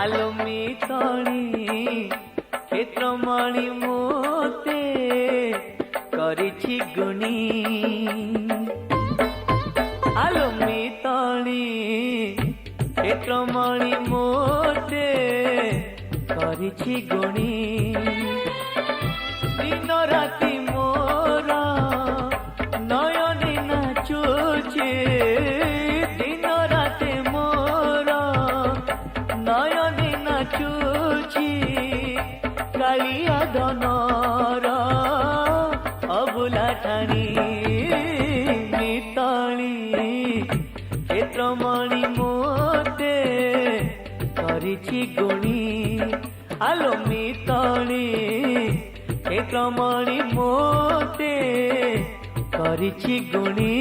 आलोमी तणी क्षेत्रमणि मोते करिछि गुणी आलोमी तणी क्षेत्रमणि मोते करिछि गुणी दिन राति मोर नयने नाचुछि दिन राति मोर नयने नाचुछि कालिया धनर अबुला ठाणी मिताली क्षेत्रमणि मोते करिछि गुणी आलो मिताली क्षेत्रमणि मोते करिछि गुणी।